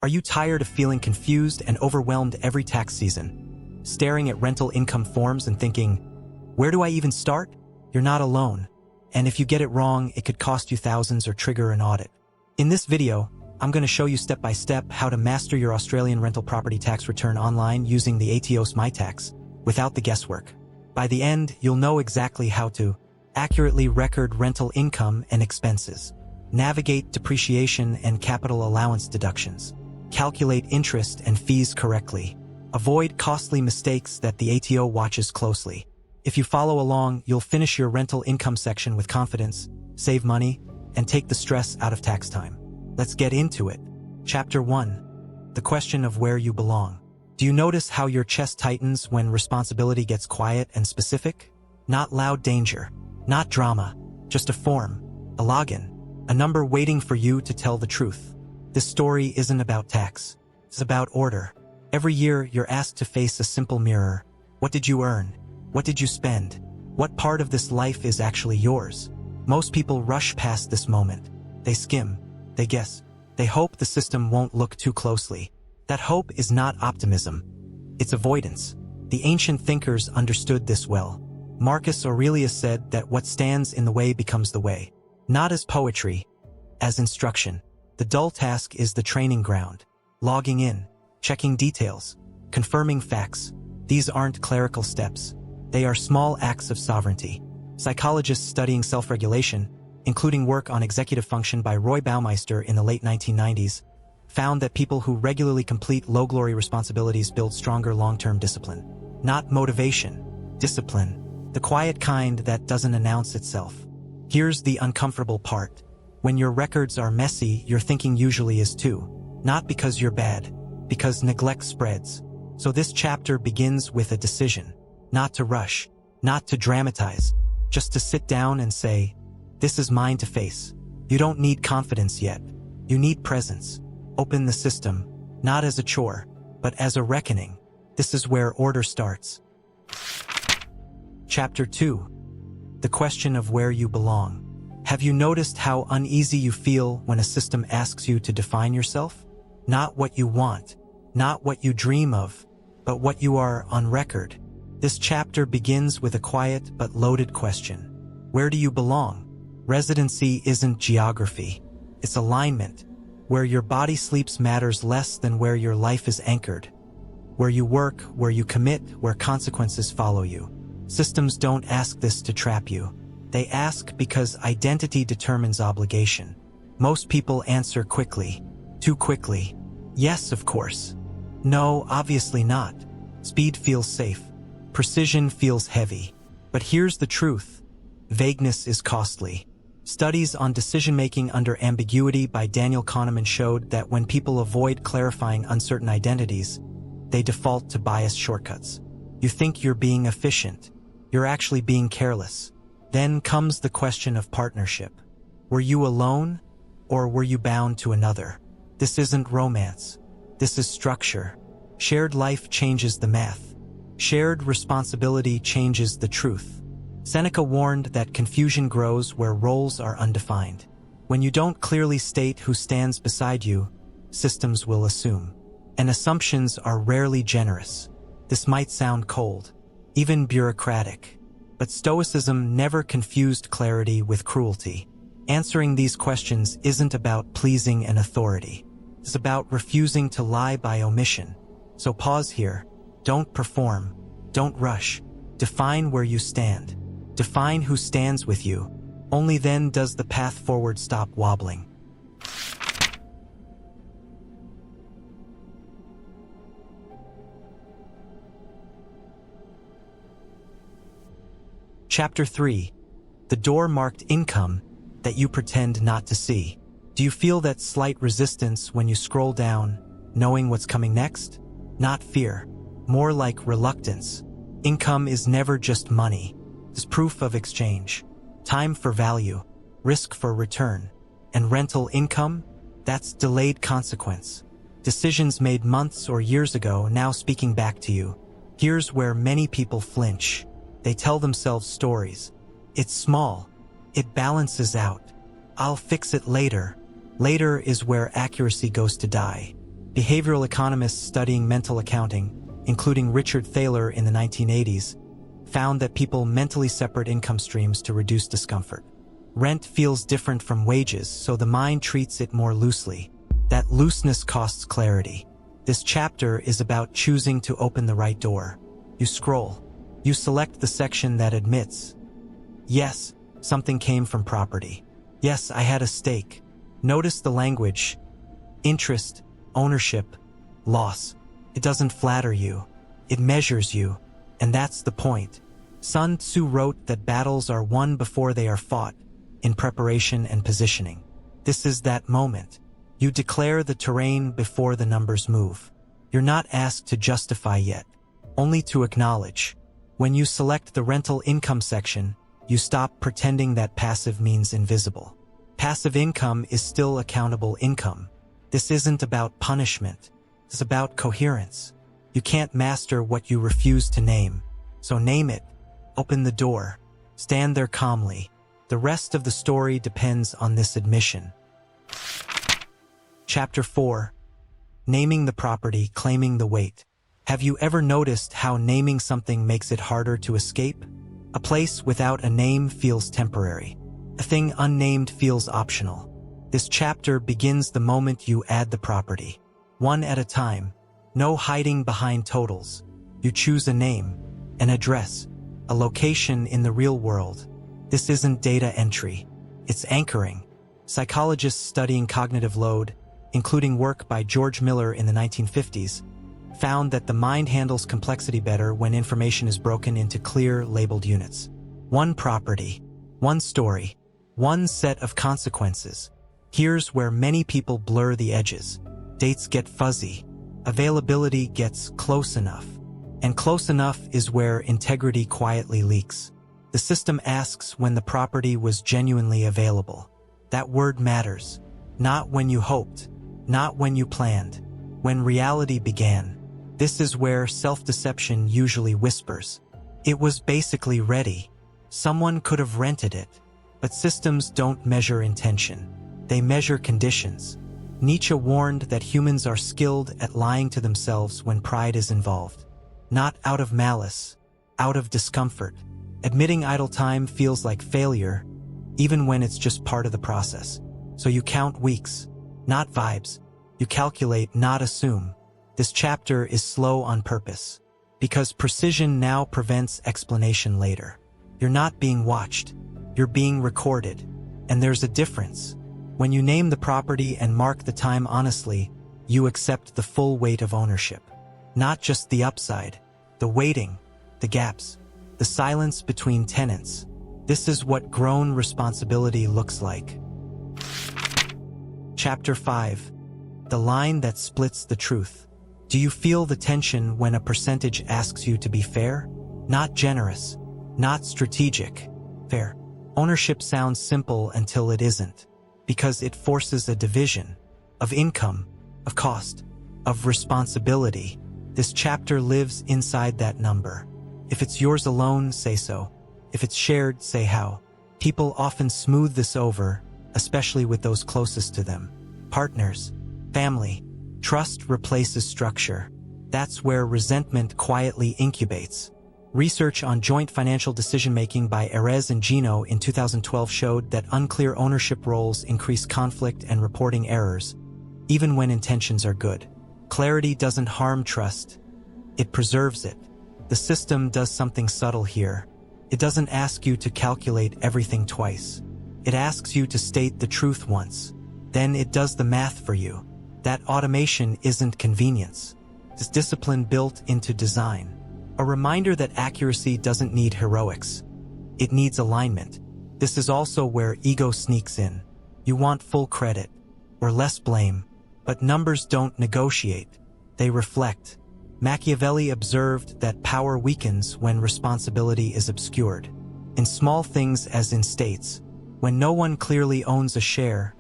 Are you tired of feeling confused and overwhelmed every tax season? Staring at rental income forms and thinking, where do I even start? You're not alone. And if you get it wrong, it could cost you thousands or trigger an audit. In this video, I'm going to show you step-by-step how to master your Australian rental property tax return online using the ATO's MyTax without the guesswork. By the end, you'll know exactly how to accurately record rental income and expenses, navigate depreciation and capital allowance deductions, calculate interest and fees correctly, avoid costly mistakes that the ATO watches closely. If you follow along, you'll finish your rental income section with confidence, save money, and take the stress out of tax time. Let's get into it. Chapter 1. The question of where you belong. Do you notice how your chest tightens when responsibility gets quiet and specific? Not loud danger, not drama, just a form, a login, a number waiting for you to tell the truth. This story isn't about tax. It's about order. Every year, you're asked to face a simple mirror. What did you earn? What did you spend? What part of this life is actually yours? Most people rush past this moment. They skim. They guess. They hope the system won't look too closely. That hope is not optimism. It's avoidance. The ancient thinkers understood this well. Marcus Aurelius said that what stands in the way becomes the way. Not as poetry, as instruction. The dull task is the training ground. Logging in, checking details, confirming facts. These aren't clerical steps. They are small acts of sovereignty. Psychologists studying self-regulation, including work on executive function by Roy Baumeister in the late 1990s, found that people who regularly complete low-glory responsibilities build stronger long-term discipline. Not motivation, discipline. The quiet kind that doesn't announce itself. Here's the uncomfortable part. When your records are messy, your thinking usually is too. Not because you're bad, because neglect spreads. So this chapter begins with a decision. Not to rush, not to dramatize, just to sit down and say, this is mine to face. You don't need confidence yet. You need presence. Open the system, not as a chore, but as a reckoning. This is where order starts. Chapter 2. The question of where you belong. Have you noticed how uneasy you feel when a system asks you to define yourself? Not what you want, not what you dream of, but what you are on record. This chapter begins with a quiet but loaded question. Where do you belong? Residency isn't geography. It's alignment. Where your body sleeps matters less than where your life is anchored. Where you work, where you commit, where consequences follow you. Systems don't ask this to trap you. They ask because identity determines obligation. Most people answer quickly. Too quickly. Yes, of course. No, obviously not. Speed feels safe. Precision feels heavy. But here's the truth. Vagueness is costly. Studies on decision-making under ambiguity by Daniel Kahneman showed that when people avoid clarifying uncertain identities, they default to biased shortcuts. You think you're being efficient. You're actually being careless. Then comes the question of partnership. Were you alone, or were you bound to another? This isn't romance. This is structure. Shared life changes the math. Shared responsibility changes the truth. Seneca warned that confusion grows where roles are undefined. When you don't clearly state who stands beside you, systems will assume. And assumptions are rarely generous. This might sound cold, even bureaucratic. But Stoicism never confused clarity with cruelty. Answering these questions isn't about pleasing an authority. It's about refusing to lie by omission. So pause here. Don't perform. Don't rush. Define where you stand. Define who stands with you. Only then does the path forward stop wobbling. Chapter 3. The door marked income that you pretend not to see. Do you feel that slight resistance when you scroll down, knowing what's coming next? Not fear, more like reluctance. Income is never just money. It's proof of exchange. Time for value, risk for return. And rental income? That's delayed consequence. Decisions made months or years ago now speaking back to you. Here's where many people flinch. They tell themselves stories. It's small. It balances out. I'll fix it later. Later is where accuracy goes to die. Behavioral economists studying mental accounting, including Richard Thaler in the 1980s, found that people mentally separate income streams to reduce discomfort. Rent feels different from wages, so the mind treats it more loosely. That looseness costs clarity. This chapter is about choosing to open the right door. You scroll. You select the section that admits, yes, something came from property. Yes, I had a stake. Notice the language. Interest, ownership, loss. It doesn't flatter you. It measures you. And that's the point. Sun Tzu wrote that battles are won before they are fought, in preparation and positioning. This is that moment. You declare the terrain before the numbers move. You're not asked to justify yet, only to acknowledge. When you select the rental income section, you stop pretending that passive means invisible. Passive income is still accountable income. This isn't about punishment. It's about coherence. You can't master what you refuse to name. So name it. Open the door. Stand there calmly. The rest of the story depends on this admission. Chapter 4. Naming the property, claiming the weight. Have you ever noticed how naming something makes it harder to escape? A place without a name feels temporary. A thing unnamed feels optional. This chapter begins the moment you add the property. One at a time. No hiding behind totals. You choose a name, an address, a location in the real world. This isn't data entry. It's anchoring. Psychologists studying cognitive load, including work by George Miller in the 1950s, found that the mind handles complexity better when information is broken into clear, labeled units. One property, one story, one set of consequences. Here's where many people blur the edges. Dates get fuzzy. Availability gets close enough. And close enough is where integrity quietly leaks. The system asks when the property was genuinely available. That word matters. Not when you hoped. Not when you planned. When reality began. This is where self-deception usually whispers. It was basically ready. Someone could have rented it. But systems don't measure intention. They measure conditions. Nietzsche warned that humans are skilled at lying to themselves when pride is involved. Not out of malice, out of discomfort. Admitting idle time feels like failure, even when it's just part of the process. So you count weeks, not vibes. You calculate, not assume. This chapter is slow on purpose, because precision now prevents explanation later. You're not being watched. You're being recorded. And there's a difference. When you name the property and mark the time honestly, you accept the full weight of ownership. Not just the upside, the waiting, the gaps, the silence between tenants. This is what grown responsibility looks like. Chapter 5. The line that splits the truth. Do you feel the tension when a percentage asks you to be fair? Not generous, not strategic. Fair. Ownership sounds simple until it isn't. Because it forces a division of income, of cost, of responsibility. This chapter lives inside that number. If it's yours alone, say so. If it's shared, say how. People often smooth this over, especially with those closest to them. Partners, family. Trust replaces structure. That's where resentment quietly incubates. Research on joint financial decision-making by Erez and Gino in 2012 showed that unclear ownership roles increase conflict and reporting errors, even when intentions are good. Clarity doesn't harm trust. It preserves it. The system does something subtle here. It doesn't ask you to calculate everything twice. It asks you to state the truth once. Then it does the math for you. That automation isn't convenience. It's discipline built into design. A reminder that accuracy doesn't need heroics. It needs alignment. This is also where ego sneaks in. You want full credit, or less blame, but numbers don't negotiate. They reflect. Machiavelli observed that power weakens when responsibility is obscured. In small things as in states, when no one clearly owns a share,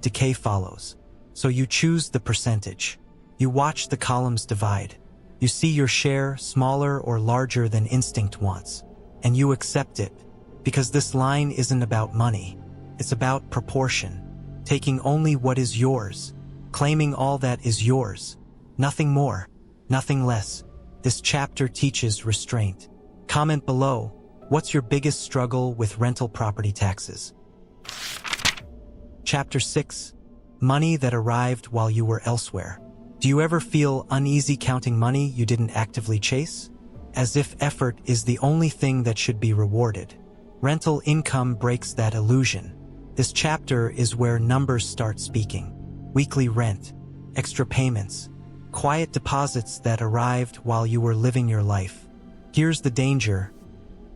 decay follows. So you choose the percentage. You watch the columns divide. You see your share smaller or larger than instinct wants, and you accept it, because this line isn't about money. It's about proportion, taking only what is yours, claiming all that is yours. Nothing more, nothing less. This chapter teaches restraint. Comment below, what's your biggest struggle with rental property taxes? Chapter 6. Money that arrived while you were elsewhere. Do you ever feel uneasy counting money you didn't actively chase? As if effort is the only thing that should be rewarded. Rental income breaks that illusion. This chapter is where numbers start speaking. Weekly rent, extra payments, quiet deposits that arrived while you were living your life. Here's the danger.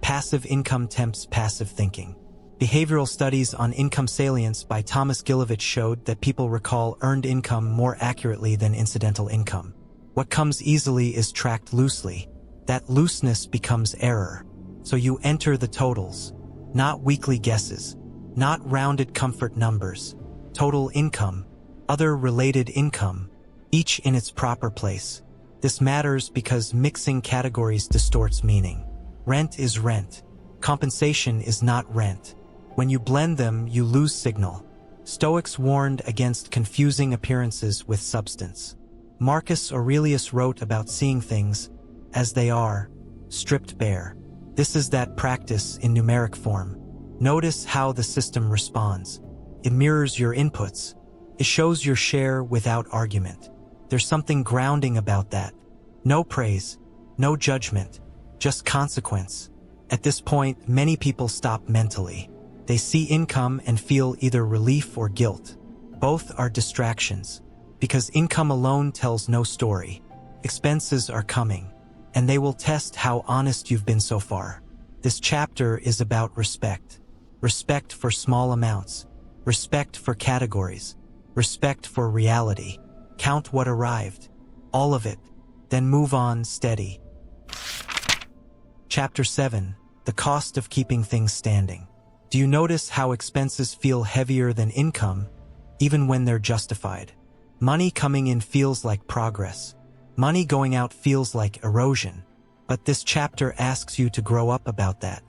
Passive income tempts passive thinking. Behavioral studies on income salience by Thomas Gilovich showed that people recall earned income more accurately than incidental income. What comes easily is tracked loosely. That looseness becomes error. So you enter the totals, not weekly guesses, not rounded comfort numbers. Total income, other related income, each in its proper place. This matters because mixing categories distorts meaning. Rent is rent. Compensation is not rent. When you blend them, you lose signal. Stoics warned against confusing appearances with substance. Marcus Aurelius wrote about seeing things as they are, stripped bare. This is that practice in numeric form. Notice how the system responds. It mirrors your inputs. It shows your share without argument. There's something grounding about that. No praise, no judgment, just consequence. At this point, many people stop mentally. They see income and feel either relief or guilt. Both are distractions, because income alone tells no story. Expenses are coming, and they will test how honest you've been so far. This chapter is about respect. Respect for small amounts. Respect for categories. Respect for reality. Count what arrived. All of it. Then move on steady. Chapter 7. The cost of keeping things standing. Do you notice how expenses feel heavier than income, even when they're justified? Money coming in feels like progress. Money going out feels like erosion. But this chapter asks you to grow up about that.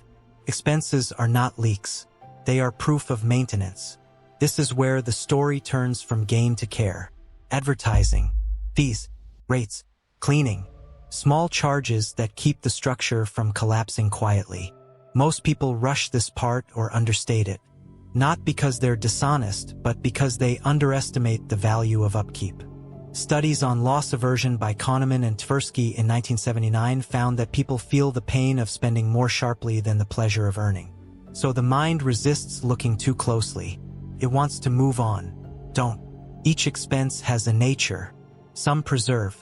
Expenses are not leaks. They are proof of maintenance. This is where the story turns from gain to care. Advertising, fees, rates, cleaning, small charges that keep the structure from collapsing quietly. Most people rush this part or understate it, not because they're dishonest, but because they underestimate the value of upkeep. Studies on loss aversion by Kahneman and Tversky in 1979 found that people feel the pain of spending more sharply than the pleasure of earning. So the mind resists looking too closely. It wants to move on. Don't. Each expense has a nature. Some preserve,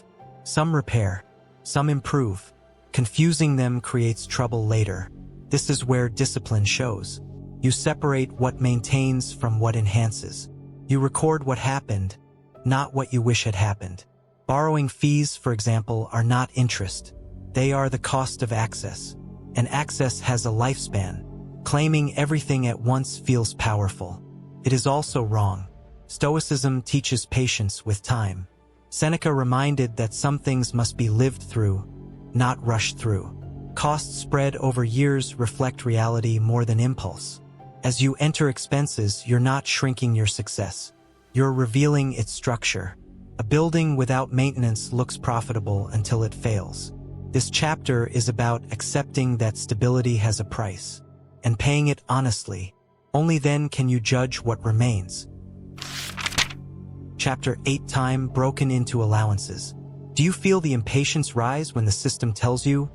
some repair, some improve. Confusing them creates trouble later. This is where discipline shows. You separate what maintains from what enhances. You record what happened, not what you wish had happened. Borrowing fees, for example, are not interest. They are the cost of access. And access has a lifespan. Claiming everything at once feels powerful. It is also wrong. Stoicism teaches patience with time. Seneca reminded that some things must be lived through, not rushed through. Costs spread over years reflect reality more than impulse. As you enter expenses, you're not shrinking your success. You're revealing its structure. A building without maintenance looks profitable until it fails. This chapter is about accepting that stability has a price, and paying it honestly. Only then can you judge what remains. Chapter 8. Time broken into allowances. Do you feel the impatience rise when the system tells you,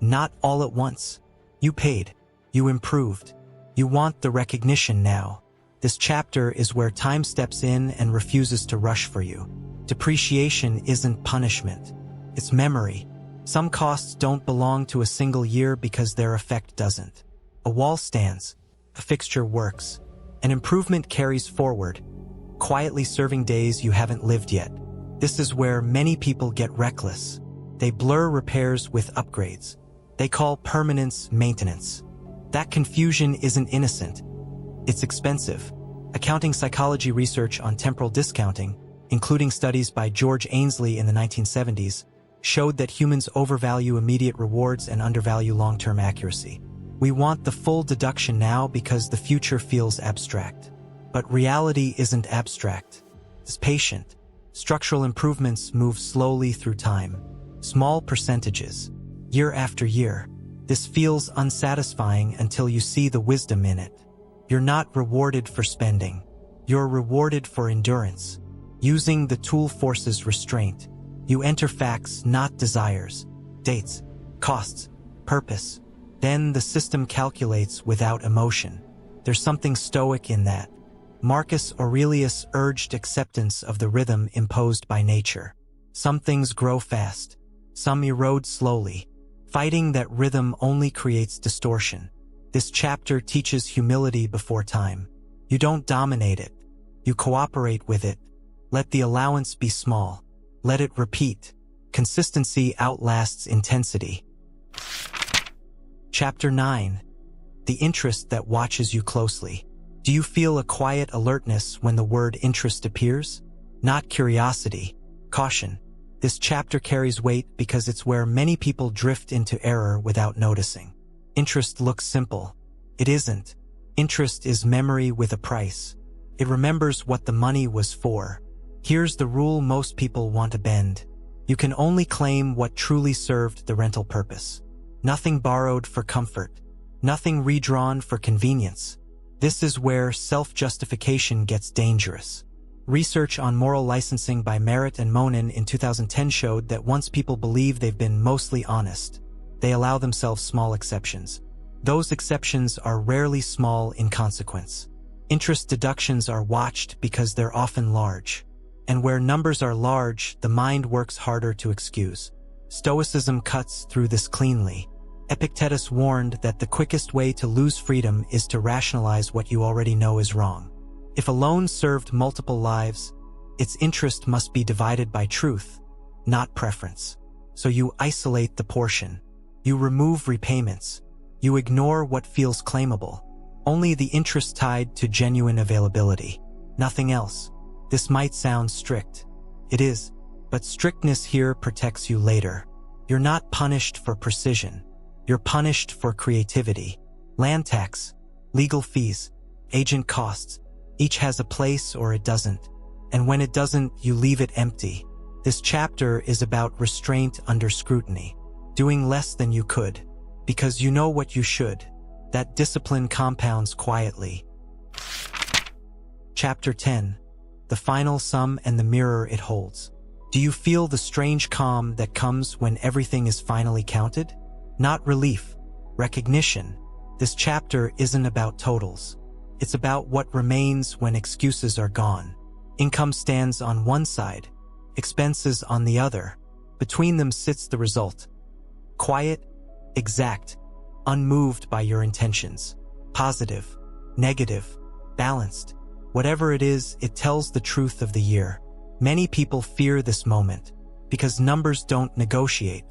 not all at once? You paid. You improved. You want the recognition now. This chapter is where time steps in and refuses to rush for you. Depreciation isn't punishment. It's memory. Some costs don't belong to a single year because their effect doesn't. A wall stands. A fixture works. An improvement carries forward, quietly serving days you haven't lived yet. This is where many people get reckless. They blur repairs with upgrades. They call permanence maintenance. That confusion isn't innocent. It's expensive. Accounting psychology research on temporal discounting, including studies by George Ainsley in the 1970s, showed that humans overvalue immediate rewards and undervalue long-term accuracy. We want the full deduction now because the future feels abstract. But reality isn't abstract. It's patient. Structural improvements move slowly through time. Small percentages. Year after year. This feels unsatisfying until you see the wisdom in it. You're not rewarded for spending. You're rewarded for endurance. Using the tool forces restraint. You enter facts, not desires. Dates, costs, purpose. Then the system calculates without emotion. There's something stoic in that. Marcus Aurelius urged acceptance of the rhythm imposed by nature. Some things grow fast. Some erode slowly. Fighting that rhythm only creates distortion. This chapter teaches humility before time. You don't dominate it. You cooperate with it. Let the allowance be small. Let it repeat. Consistency outlasts intensity. Chapter 9. The interest that watches you closely. Do you feel a quiet alertness when the word interest appears? Not curiosity, caution. This chapter carries weight because it's where many people drift into error without noticing. Interest looks simple. It isn't. Interest is memory with a price. It remembers what the money was for. Here's the rule most people want to bend. You can only claim what truly served the rental purpose. Nothing borrowed for comfort. Nothing redrawn for convenience. This is where self-justification gets dangerous. Research on moral licensing by Merritt and Monin in 2010 showed that once people believe they've been mostly honest, they allow themselves small exceptions. Those exceptions are rarely small in consequence. Interest deductions are watched because they're often large. And where numbers are large, the mind works harder to excuse. Stoicism cuts through this cleanly. Epictetus warned that the quickest way to lose freedom is to rationalize what you already know is wrong. If a loan served multiple lives, its interest must be divided by truth, not preference. So you isolate the portion. You remove repayments. You ignore what feels claimable. Only the interest tied to genuine availability. Nothing else. This might sound strict. It is, but strictness here protects you later. You're not punished for precision. You're punished for creativity. Land tax, legal fees, agent costs, each has a place or it doesn't. And when it doesn't, you leave it empty. This chapter is about restraint under scrutiny. Doing less than you could, because you know what you should. That discipline compounds quietly. Chapter 10. The final sum and the mirror it holds. Do you feel the strange calm that comes when everything is finally counted? Not relief, recognition. This chapter isn't about totals. It's about what remains when excuses are gone. Income stands on one side, expenses on the other. Between them sits the result. Quiet, exact, unmoved by your intentions. Positive, negative, balanced. Whatever it is, it tells the truth of the year. Many people fear this moment because numbers don't negotiate.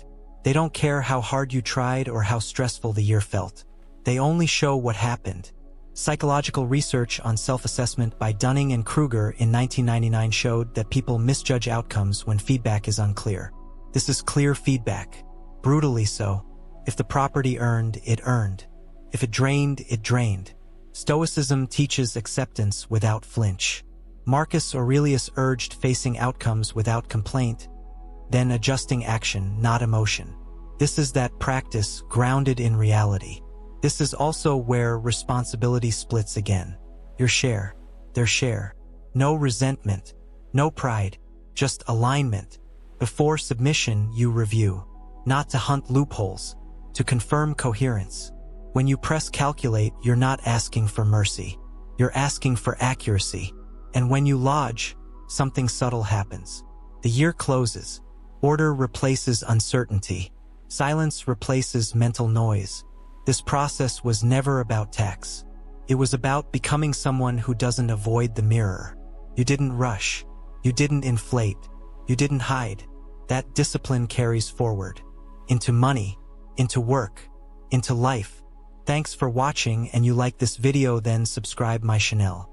They don't care how hard you tried or how stressful the year felt. They only show what happened. Psychological research on self-assessment by Dunning and Kruger in 1999 showed that people misjudge outcomes when feedback is unclear. This is clear feedback. Brutally so. If the property earned, it earned. If it drained, it drained. Stoicism teaches acceptance without flinch. Marcus Aurelius urged facing outcomes without complaint, then adjusting action, not emotion. This is that practice grounded in reality. This is also where responsibility splits again. Your share, their share. No resentment, no pride, just alignment. Before submission, you review. Not to hunt loopholes, to confirm coherence. When you press calculate, you're not asking for mercy. You're asking for accuracy. And when you lodge, something subtle happens. The year closes. Order replaces uncertainty. Silence replaces mental noise. This process was never about tax. It was about becoming someone who doesn't avoid the mirror. You didn't rush. You didn't inflate. You didn't hide. That discipline carries forward. Into money, into work, into life. Thanks for watching, and you like this video, then subscribe my channel.